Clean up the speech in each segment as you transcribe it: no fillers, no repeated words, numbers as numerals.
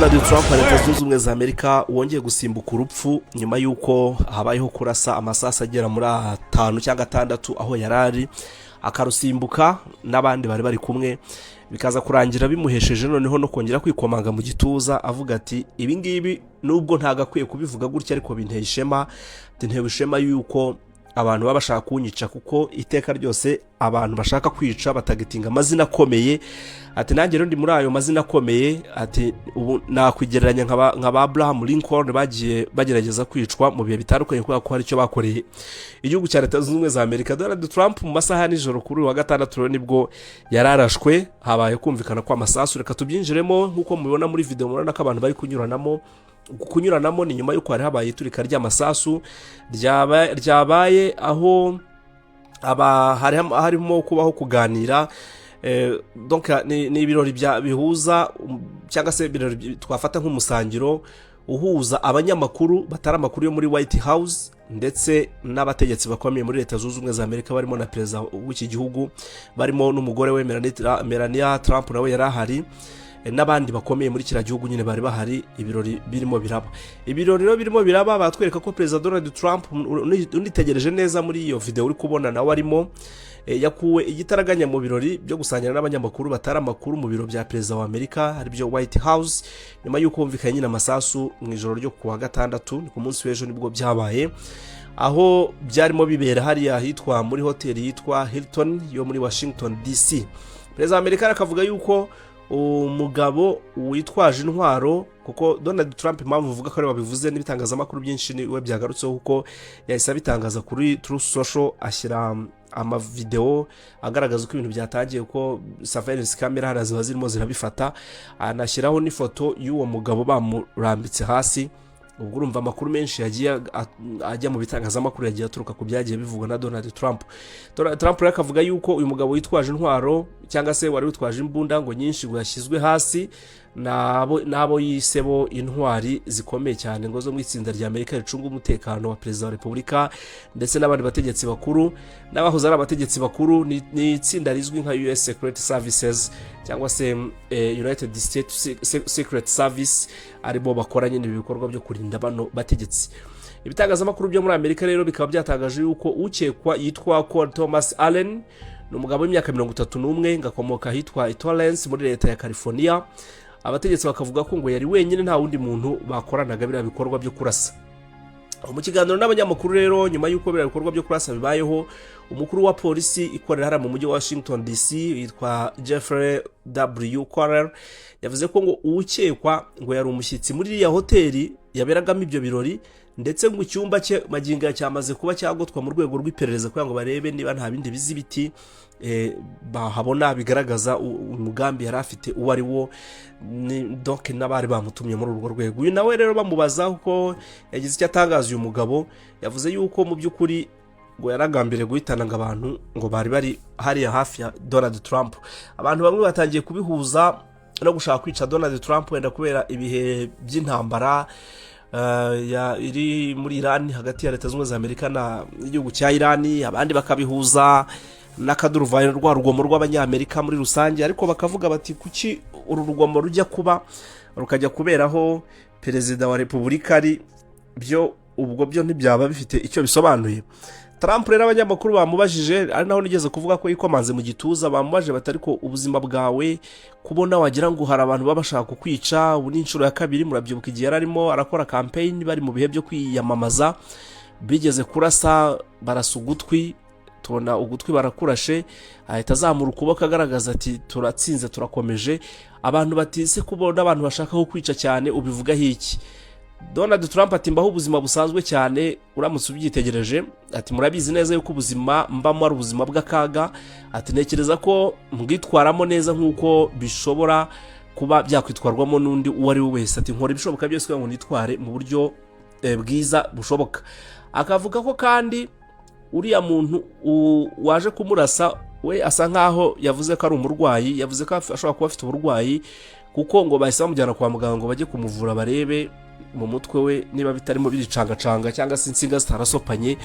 Donald Trump wa Leta Zunze Ubumwe za Amerika wongeye gusimbuka urupfu nyuma yuko habayeho kurasa amasasa agera muri 5 cyangwa 6 aho yarari akarusimbuka n'abandi bari kumwe bikaza kurangira bimuhesheje noneho no kongera kwikomanga mu gituza avuga ati ibi ngibi nubwo ntagakwiye kubivuga gutya ariko binteye ishema yuko abantu babashaka kunyica kuko iteka ryose abantu bashaka kwica batagitinga amazina akomeye ati nanjye rero ndi muri ayo mazina akomeye ati ubu nakwigereranya nka Abraham Lincoln bagiye bagerageza kwicwa mu bihe bitandukanye kuko hari icyo bakoreye igihugu cya Leta Zunze Ubumwe za Amerika. Donald Trump mu masaha nijoro kuri wa gatandatu nibwo yararashwe habaye kumvikana kwa amasasu. Reka tubyinjiremo nkuko mubibona muri video murana ko abantu bari kunyuranamo ni nyuma yuko hari habaye iturika ry'amasasu ryabaye aho harimo kubaho kuganira donc ni ibirori bihuza cyangwa se ibirori twafata nk'umusangiro uhuza abanyamakuru batari amakuru yo muri White House ndetse n'abategetsi bakomeye muri Leta Zunze Ubumwe za Amerika barimo na perezida w'iki gihugu barimo n'umugore we Melania Trump nawe yarahari n'abandi bakomeye muri kira gihugu nyine bari bahari. Ibirori birimo biraba batwereka ko perezida Donald Trump unitegereje neza muri iyo video uri kubona nawe arimo yakuwe igitaraganya mu birori byo gusangira n'abanyamakuru batari amakuru mu biro bya perezida wa Amerika ari byo White House nyuma yuko humvikanye nyine amasasu mu ijoro ryo kuwa gatandatu ku munsi w'ejo nibwo byabaye aho byarimo bibera hariya hitwa muri hoteli yitwa Hilton yo muri Washington DC. Perezida wa Amerika akavuga yuko umugabo witwaje intwaro kuko Donald Trump impamvu uvuga ko ari babivuze n'ibitangazamakuru byinshi ni we byagarutseho kuko yahise bitangaza kuri Truth Social ashyira amavideo agaragaza uko ibintu byatangiye ko surveillance camera haraziba zirimo zirabifata anashyiraho n'ifoto y'uwo mugabo bamurambitse hasi. Ubwo urumva amakuru menshi yagiye ajya mu bitangazamakuru yagiye aturuka ku byagiye bivugwa na Donald Trump. Trump akavuga yuko uyu mugabo witwaje intwaro cyangwa se wari witwaje imbunda ngo nyinshi ngo yashyizwe hasi nabo yisebo intwari zikomeye cyane ngo zo mu itsinda rya Amerika ricunga umutekano wa perezida wa Repubulika ndetse n'abandi bategetsi bakuru n'abahoze ari abategetsi bakuru ni itsinda rizwi nka US Secret Services cyangwa se United States Secret Service aribo bakora nyine ibikorwa byo kurinda bano bategetsi. Ibitangazamakuru byo muri Amerika rero bikaba byatangaje yuko ukekwa yitwa Cole Thomas Allen ni umugabo w'imyaka 31 ngakomoka hitwa Torrance muri leta ya California. Abategetsi bakavuga ko ngo yari wenyine nta wundi muntu bakoranaga bira bikorwa byo kurasa. Mu kiganiro n'abanyamakuru rero nyuma yuko bira bikorwa byo kurasa bibayeho umukuru wa polisi ikorera hara mu mujyi wa Washington DC yitwa Jeffrey W. Correr yavuze ko ngo ukekwa ngo yari umushyitsi muri ya hoteli yaberagamo ibyo birori ndetse ngo icyumba cye maginga cyamaze kuba cyagotwa mu rwego rw'iperereza kugira ngo barebe niba nta bindi bizibiti bahabona bigaragaza umugambi yari afite uwo ari wo donc n'abari bamutumye muri urwo rwego. Uyu nawe rero bamubaza uko yagize icyo atangaza uyu mugabo yavuze yuko mu by'ukuri ngo yaragambiriye guhitana abantu ngo bari hariya hafi ya Donald Trump. Abantu bamwe batangiye kubihuza no gushaka kwica Donald Trump wenda kubera ibihe by'intambara iri muri Iran hagati ya Leta Zunze Ubumwe za Amerika n'igihugu cya Iran, abandi bakabihuza n'akaduruvayo rwa rugomo rw'abanyamerika muri rusange, ariko bakavuga bati kuki uru rugomo rujya kuba rukajya kuberaho perezida wa Repubulika ari byo ubwo byo ntibyaba bifite icyo bisobanuye. Trump rero abanyamakuru bamubajije ari naho nigeze kuvuga ko yikomanze mu gituza bamubaje batari ko ubuzima bwawe kubona wagira ngo hari abantu babashaka kukwica ubu n'inshuro ya kabiri murabyibuka igihe yararimo arakora campaign bari mu bihe byo kwiyamamaza bigeze kurasa barasa ugutwi tubona ugutwi barakurashe ahita azamura ukuboko agaragaza ati turatsinze turakomeje. Abantu batise kubona abantu bashaka ko kwica cyane ubivuga hiki. Donald Trump ati mbaho ubuzima busanzwe cyane uramutse ubyitegereje ati murabizi neza yuko ubuzima mbamo ari ubuzima bw'akaga ati nekereza ko mbwitwaramo neza nkuko bishobora kuba byakwitwarwamo n'undi uwo ari we wese ati nkora ibishoboka byose kugira ngo nitware mu buryo bwiza bushoboka. Akavuga ko kandi uriya muntu waje kumurasa we asa nkaho yavuze ko ari umurwayi, yavuze ko ashobora kuba afite uburwayi kuko ngo bahise bamujyana kwa muganga ngo bajye kumuvura barebe mu mutwe we niba bitarimo biricangacanga cyangwa se insinga zitarasopanye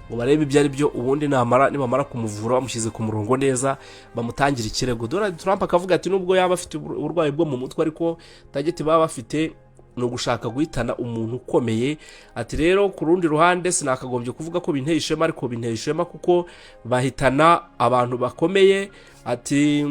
ngo barebe ibyo ari byo, ubundi nibamara kumuvura bamushyize ku murongo neza bamutangira ikirego. Donald Trump akavuga ati nubwo yaba afite uburwayi bwo mu mutwe ariko tageti baba bafite ni ugushaka guhitana umuntu ukomeye. Ati rero ku rundi ruhande sinakagombye kuvuga ko binteye ishema, ariko binteye ishema kuko bahitana abantu bakomeye. Ati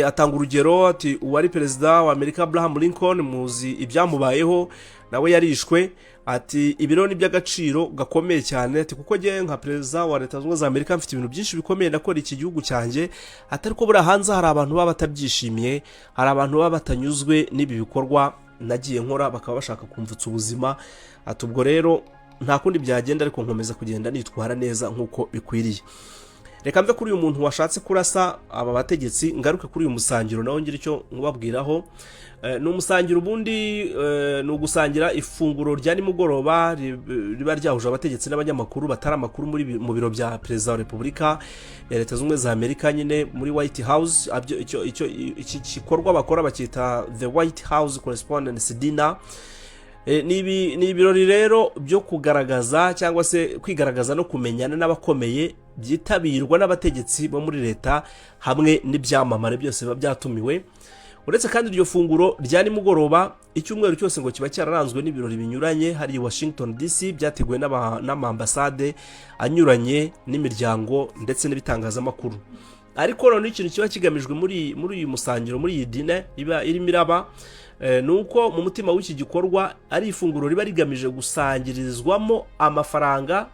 atanga urugero, ati uwari perezida wa Amerika Abraham Lincoln, muzi ibyamubayeho, nawe yarishwe. Ati ibiro ni by'agaciro gakomeye cyane, ati kuko ngiye nka perezida wa Leta Zunze za Amerika mfite ibintu byinshi bikomeye nakora iki gihugu cyanjye. Atari ko buri hanze hari abantu baba batabyishimiye, hari abantu baba batanyuzwe n'ibi bikorwa nagiye nkora, bakaba bashaka kumvutsa ubuzima. Ati ubwo rero nta kundi byagenda, ariko nkomeza kugenda nitwara neza nk'uko bikwiriye. Reka mve kuri uyu muntu washatse kurasa aba bategetsi, ngaruke kuri uyu musangiro nawo ngira icyo nkubabwiraho. Ni umusangiro ubundi ni ugusangira ifunguro rya nimugoroba riba ryahuje abategetsi n'abanyamakuru batari amakuru mu biro bya perezida wa Repubulika ya Leta Zunze za Amerika, nyine muri White House. Iki gikorwa bakora bakita the White House Correspondence Dinner. Ni ibirori rero byo kugaragaza cyangwa se kwigaragaza no kumenyana n'abakomeye, byitabirwa n'abategetsi bo muri leta hamwe n'ibyamamare byose biba byatumiwe. Uretse kandi iryo funguro rya nimugoroba icyumweru cyose ngo kiba cyararanzwe n'ibirori binyuranye hari i Washington DC, byateguwe n'amambasade anyuranye n'imiryango ndetse n'ibitangazamakuru. Ariko none ikintu kiba kigamijwe muri uyu musangiro, muri iyi dine iba irimo iraba, nuko mu mutima w'iki gikorwa ari ifunguro riba rigamije gusangirizwamo amafaranga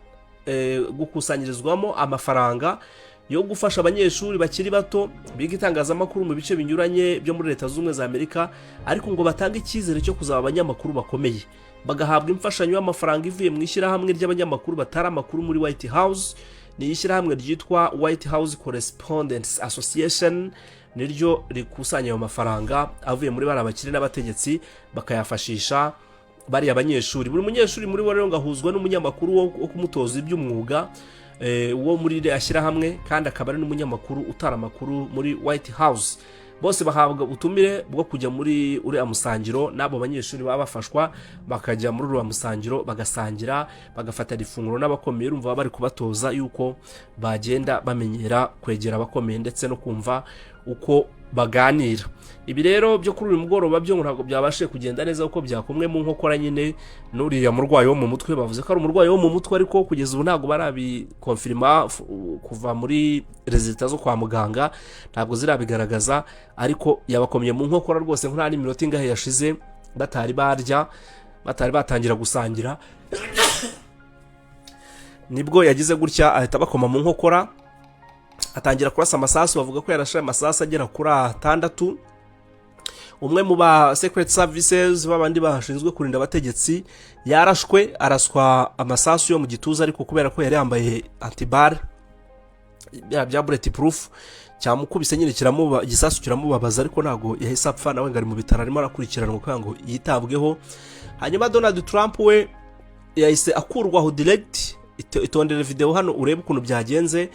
yo gufasha abanyeshuri bakiri bato biga itangazamakuru mu bice binyuranye byo muri Leta Zunze za Amerika, ariko ngo batange icyizere cyo kuzaba abanyamakuru bakomeye, bagahabwa imfashanyo y'amafaranga ivuye mu ishyirahamwe ry'abanyamakuru batari amakuru muri White House. Ni ishyirahamwe ryitwa White House Correspondents Association, niryo rikusanya ayo mafaranga avuye muri bari abakire n'abategetsi bakayafashisha bari abanyeshuri. Buri munyeshuri muri bo rero ngahuzwa n'umunyamakuru wo kumutoza iby'umwuga wo muri ashyirahamwe, kandi akaba ari n'umunyamakuru utara amakuru muri White House. Bose bahabwa ubutumire bwo kujya muri uriya musangiro, n'abo banyeshuri baba bafashwa bakajya muri uriya musangiro bagasangira, bagafata ifunguro n'abakomeye. Urumva bari kubatoza yuko bagenda bamenyera kwegera abakomeye ndetse no kumva uko baganira. Ibi rero byo kuri uyu mugoroba byo ntabwo byabashe kugenda neza uko byakomwe mu nkokora nyine n'uriya murwayi wo mu mutwe. Bavuze ko ari umurwayi wo mu mutwe, ariko kugeza ubu ntabwo barabikonfirma kuva muri resulta zo kwa muganga, ntabwo zirabigaragaza, ariko yabakomye mu nkokora rwose nta n'iminota ingahe yashize batari batangira gusangira nibwo yagize gutya ahita bakoma mu nkokora, atangira kurasa amasasu. Bavuga ko yarashe amasasu agera kuri 6. Umwe mu ba Secret Services babandi bashinzwe kurinda abategetsi yarashwe, araswa amasasu yo mu gituza, ariko kubera ko yari yambaye antibar bya bulletproof cyamukubise nyine igisasu kiramubabaza, ariko ntago yahise apfa, nawe ngari mu bitaro arimo arakurikiranwa kugira ngo yitabweho. Hanyuma Donald Trump we yahise akurwaho direct. Itondere video hano urebe ukuntu byagenze,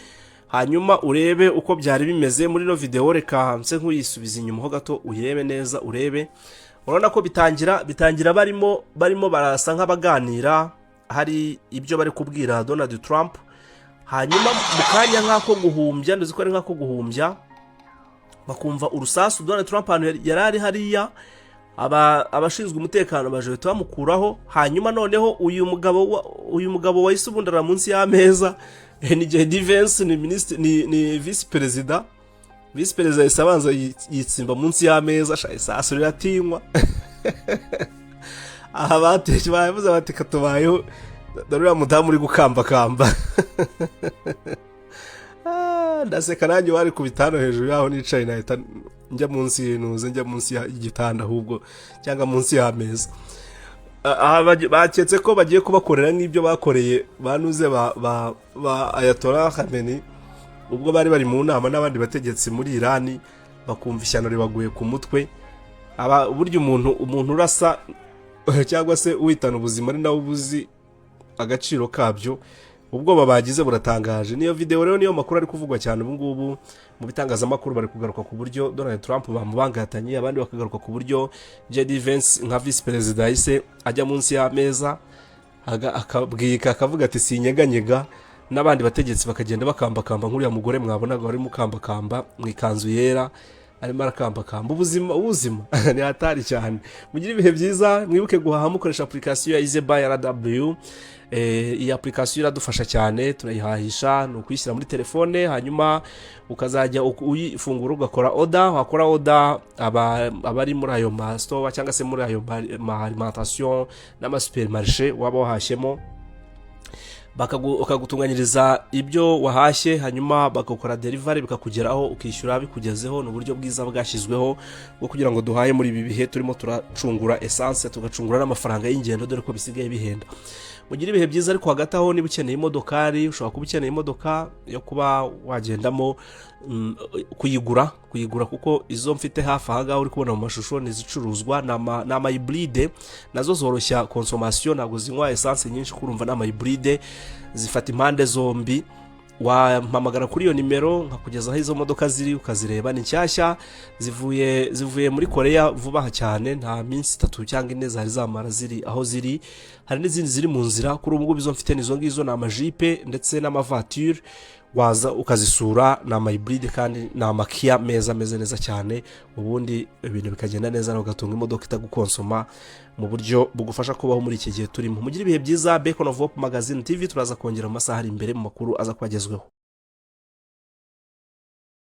hanyuma urebe uko byari bimeze muri no video. Reka nse nkuyisubiza inyuma ho gato uyirebe neza, urebe. Urabona ko bitangira barimo barasa nk'abaganira, hari ibyo bari kubwira Donald Trump. Hanyuma mu kanya nk'ako guhumbya, nduzi ko ari nk'ako guhumbya, bakumva urusasu. Donald Trump yarari hariya, abashinzwe umutekano baje bamukuraho. Hanyuma noneho uyu mugabo wahise ubundara munsi y'ameza, ni defense ni vice president yahise abanza yitsimba munsi y'ameza, isasu riratinywa. Aha bateje bavuze bati katubayeho darura mudamu uri gukambakamba. Ndaseka nanjye wari ku bitano hejuru yaho nicaye, nahita njya munsi y'igitanda ahubwo cyangwa munsi y'ameza. Baketse ko bagiye kubakorera n'ibyo bakoreye banuze ba Ayatollah Khamenei ubwo bari mu nama n'abandi bategetsi muri Iran, bakumva ishyano ribaguye ku mutwe. Burya umuntu urasa cyangwa se uhitana ubuzima ari nawe ubuzi agaciro kabyo, ubwoba bagize buratangaje. Niyo video rero niyo makuru ari kuvugwa cyane ubu ngubu mu bitangazamakuru, bari kugaruka ku buryo Donald Trump bamubangatanye, abandi bakagaruka ku buryo JD Vance nka vice perezida yahise ajya munsi y'ameza akabwika akavuga ati sinyeganyega, n'abandi bategetsi bakagenda bakambakamba nk'uriya mugore mwabonaga wari mukambakamba mu ikanzu yera arimo arakambakamba. ubuzima ni hatari cyane. Mugire ibihe byiza, mwibuke guhaha mukoresha application ya Easy Buy RW. Iyi application iradufasha cyane, turayihahisha ni ukuyishyira muri telefone, hanyuma ukazajya uyifungura ugakora order, wakora order abari muri ayo ma store cyangwa se muri ayo ma alimentation n'ama supermarché waba wahashyemo, bakagutunganyiriza ibyo wahashye, hanyuma bakakora delivery bikakugeraho ukishyura bikugezeho. Ni uburyo bwiza bwashyizweho bwo kugira ngo duhaye muri ibi bihe turimo turacungura essence, tugacungura n'amafaranga y'ingendo dore ko bisigaye bihenda. Mugire ibihe byiza, ariko hagati aho niba ukeneye imodokari, ushobora kuba ukeneye imodoka yo kuba wagendamo, kuyigura kuko izo mfite hafi aha ngaha uri kubona mu mashusho nizicuruzwa n'ama hybride, nazo zoroshya consommation, ntabwo zinywa essence nyinshi, kurumva n'ama hybride zifata impande zombi. Wampamagara kuri iyo nimero nkakugezaho izo modoka ziri ukazireba, ni nshyashya, zivuye muri Korea vuba cyane, nta minsi 3 cyangwa 4 zari zamara ziri aho ziri. Hari n'izindi ziri mu nzira, kuri ubu ngubu izo mfite nizo ngizo, na amajipe ndetse n'amavoiture, waza ukazisura, na ama hybride kandi na amakia meza ameze neza cyane, ubundi ibintu bikagenda neza no gatunga imodoka itagukonsoma mu buryo bugufasha kubaho muri iki gihe turimo. Mugire ibihe byiza. Beacon of Hope Magazine TV turaza kongera mu masaha ari imbere mu makuru aza kwagezweho.